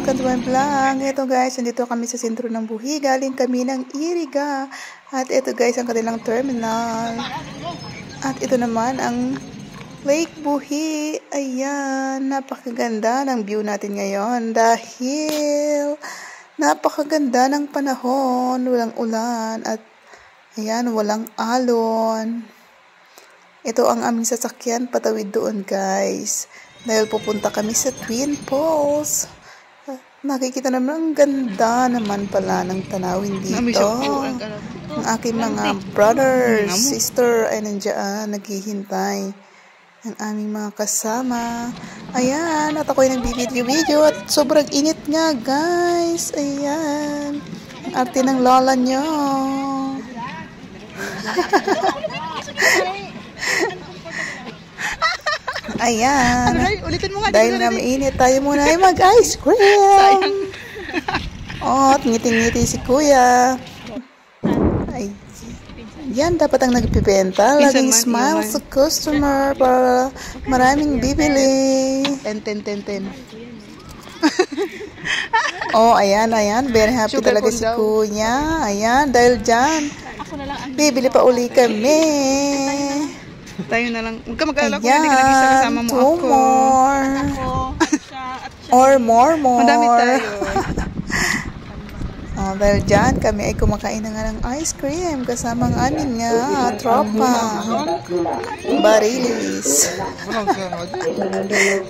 welcome to my vlog. Ito guys, nandito kami sa sentro ng Buhi. Galing kami ng Iriga. At ito guys, ang kanilang terminal. At ito naman ang Lake Buhi. Ayan, napakaganda ng view natin ngayon. Dahil napakaganda ng panahon. Walang ulan. At ayan, walang alon. Ito ang aming sasakyan patawid doon guys. Dahil pupunta kami sa Twin Falls. Nakikita naman ang ganda naman pala ng tanawin dito. Ang aking mga brothers, sister ay nandiyan, naghihintay. Ang aming mga kasama. Ayan, at ako'y nagbibideo-video at sobrang init nga guys. Ayan, ang arte ng lola nyo. Ayan. Ulitin mo nga. Dahil na mainit, tayo muna ay mag-ice cream. Oh, ngiti-ngiti si kuya. Ay, yan dapat ang nagpipenta. Laging smile sa customer para maraming bibili. 10. Oh, ayan. Very happy sugar talaga si kuya. Ayan, dahil dyan, bibili pa uli kami. Tayo na lang. Huwag ka mag-alala kung hindi ka nag-isa kasama mo ako. Or more. Madami tayo. Oh, dahil dyan, kami ay kumakain na nga ng ice cream kasama ang aming nga tropa. Barilis.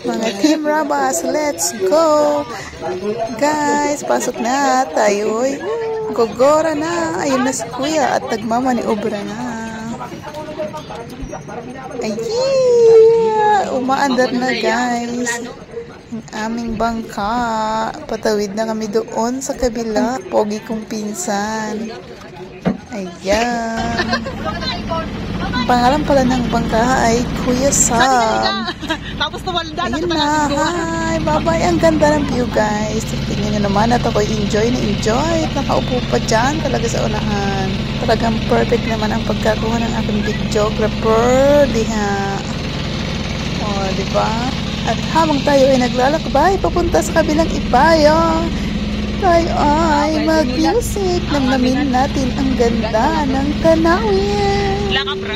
Mga Team Rabas, let's go! Guys, pasok na. Tayo'y gogora na. Ayun na si kuya at nagmamaniobra na. Ay, umaandar na guys ang aming bangka. Patawid na kami doon sa kabila. Pogi kong pinsan. Ayan. Ang pangalan pala ng bangka ay Kuya Sam. Ayun na. Hi, bye-bye. Ang ganda ng view guys. Tingnan nyo naman at ako'y enjoy na enjoy. Nakaupo pa dyan talaga sa unahan. Talagang perfect naman ang pagkakuha ng aking videographer. Diha. O, diba? At habang tayo ay naglalakbay papunta sa kabilang ibayo, tayo ay mag-music. Namnamin natin ang ganda ng tanawin.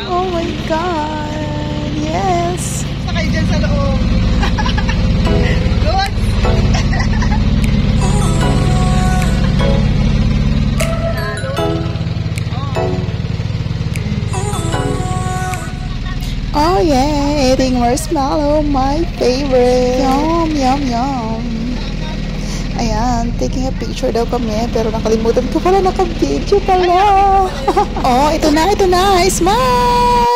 Oh my God. Yes. Sakay dyan sa loob. Good. Oh yeah, eating marshmallow, my favorite. Yum. Ayan, taking a picture daw kami, pero nakalimutan ko pala, naka-video pala. Oh, ito na, smile!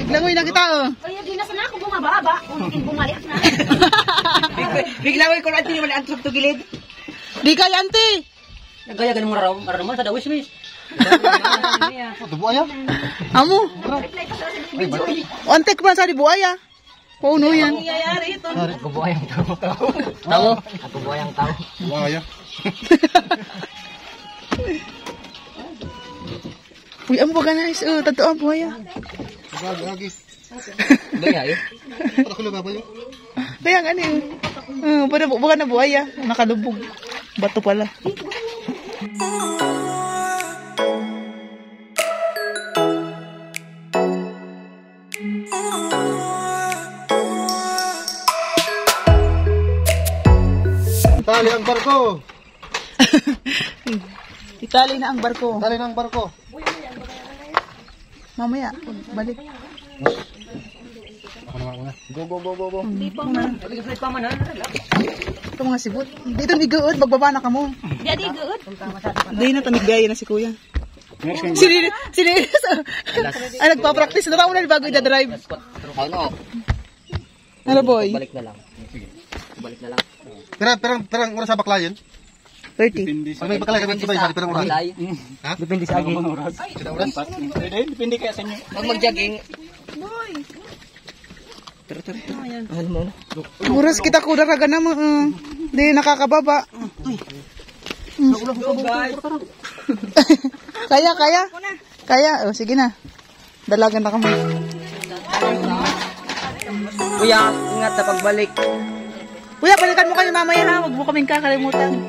Biglangoy na kita oh. Ay, di na sana ako bumababa. Ulitin bumalik na. Biglangoy ko lang ito yung maliantog to gilid. Di kaya ante. Nagaya ganun maraman sa dawis mis. Ito buaya. Amo. Antek man sa di buaya. Puno yan. Ako buayang tao. Tao? Ako buayang tao. Buaya. Uy, amo ba guys? Totoo ang buaya. Lagi. Buaya yun? Ako nababay yun. Kaya nga niyo. Bukan na buaya. Nakalubog. Bato pala. Tali ang barko. Itali na ang barko. Tali ng barko. Mamaya, balik. Ako naman muna. Go. Ito mga sibot. Dito ni Good, magbaba na ka mo. Jadi good. Hindi na tamigaya na si Kuya. Sili. Ay, nagpa-practice na taon na bago i-drive. Ano boy? Balik na lang. Perang oras sa bakla yun? 30. Pag may bakla ka dito ba, perang oras? Ha? Depende sa aging. Perang oras? Depende kaya sa inyo. Pag mag-jogging. Oras kita kuda raga na mo. Hindi nakakababa. Kaya. Oh, sige na. Dalagan na kami. Kuya, ingat sa pagbalik. Kuya, balikan mo kayo mamaya ha. Huwag mo kaming kakalimutan.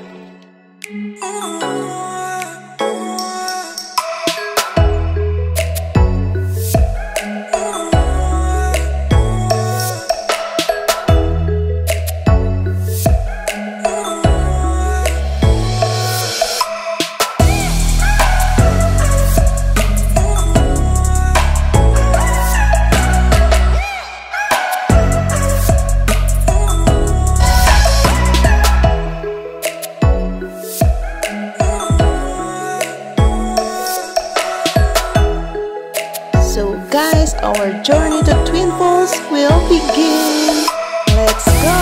So guys, our journey to Twin Falls will begin. Let's go!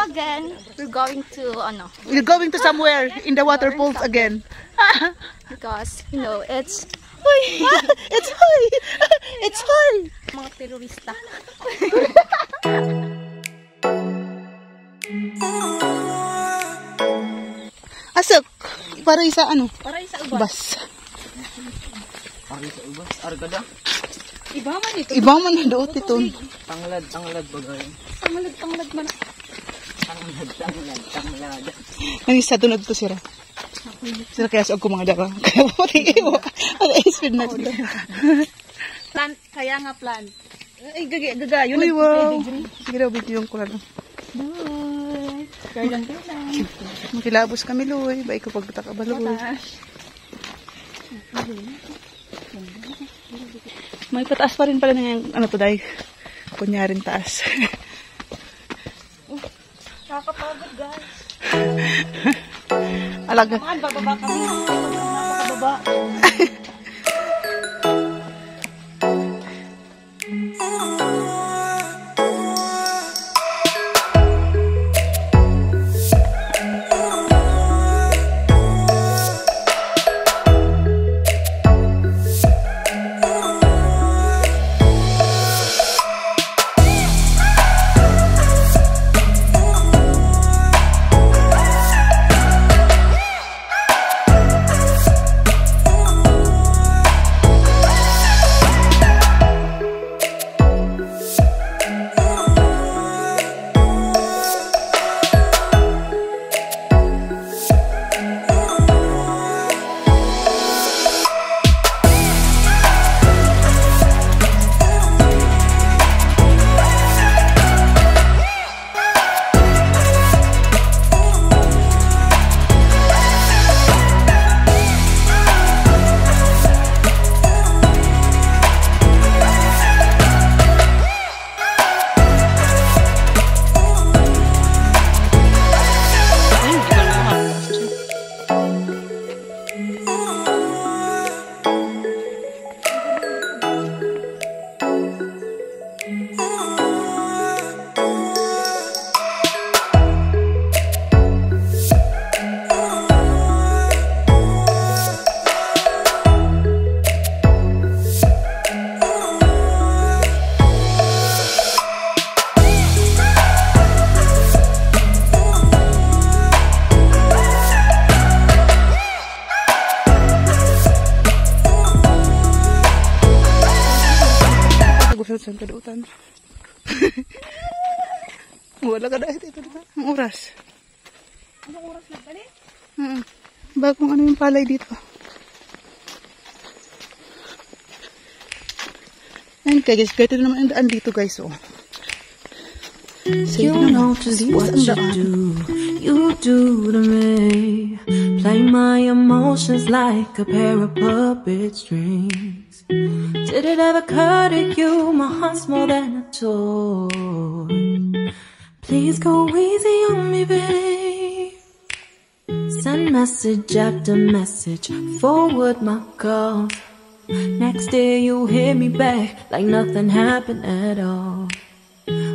Again, we're going to We're going to somewhere in the waterfalls again. because you know it's It's high! It's high! mga terorista. Asok! Para isa ano? Para sa ubas. Bas. Ari sa ubas, argada. Iba man ito. Ibang man na doon ito. Tanglad bagay. Tanglad man. Tanglad. Ang isa tunod to sira. Sira kaya sa mga dara. Kaya mo tingin mo. Ang ispin na sila. Plant, kaya nga plant. Ay, gaga. Uy, wow. Sige daw, video yung kulang. Garland. Makilabos kami, Loy. Baik ko pagkataka ba, Loy? May pataas pa rin pala na yung, ano to, Day? Kunyarin taas. Nakakapagod, guys. Alaga. Saan, bababa kami. Napakababa. Gusod sa kadutan. Wala ka dahil ito na. Ang oras. Anong oras na balik? Bagong ano yung palay dito. Ayan guys, kahit ito naman ang daan dito guys. Oh. You know just what you do to me. Play my emotions like a pair of puppet strings. Did it ever occur to you my heart's more than a toy? Please go easy on me, babe. Send message after message, forward my calls. Next day you hit me back like nothing happened at all.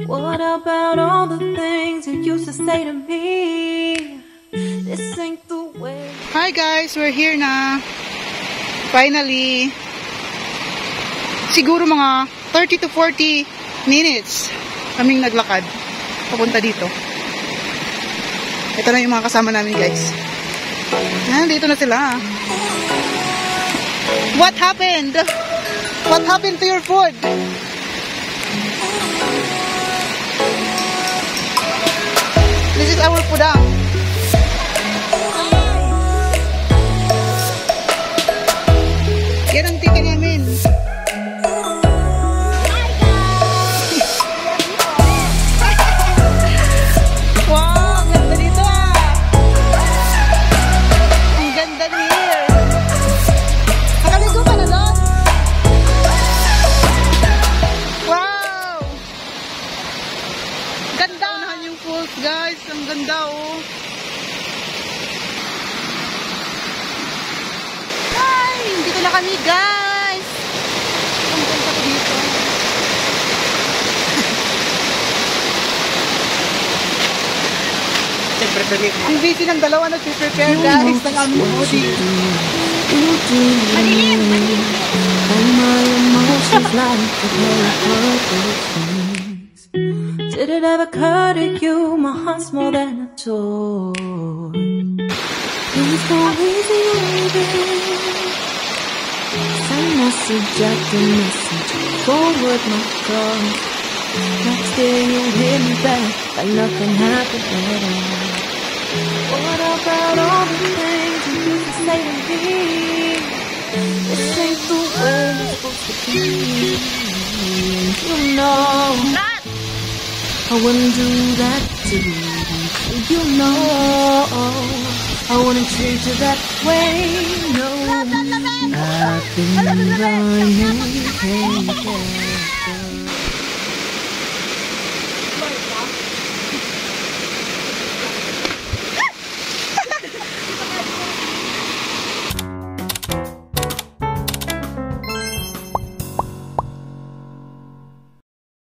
What about all the things you used to say to me? This ain't the way. Hi guys, we're here na. Finally. Siguro mga 30 to 40 minutes kaming naglakad papunta dito. Ito na yung mga kasama namin guys. Dito na sila. What happened? What happened to your food? This is our pudang. Yan ang ticket namin. Wow, ang ganda dito ah. Ang ganda ni here. Nakaligo ka na doon? Wow! Ganda! Unahan yung falls guys. Ang ganda oh. Ay! Dito na kami guys. Ang ganda ko dito. Siyempre dali. Ang busy ng dalawa na prepare guys ng aming body. You do to me. Play my emotions like a pair of puppet strings. Did it ever occur to you my heart's more than a toy? Please go easy on me, babe. Send message after message, forward my calls. Next day you hit me back like nothing happened at all. What about all the things you used to say to me? This ain't the way it's supposed to be. You know I wouldn't do that to you. You know I wouldn't treat you that way. No, I've been lying.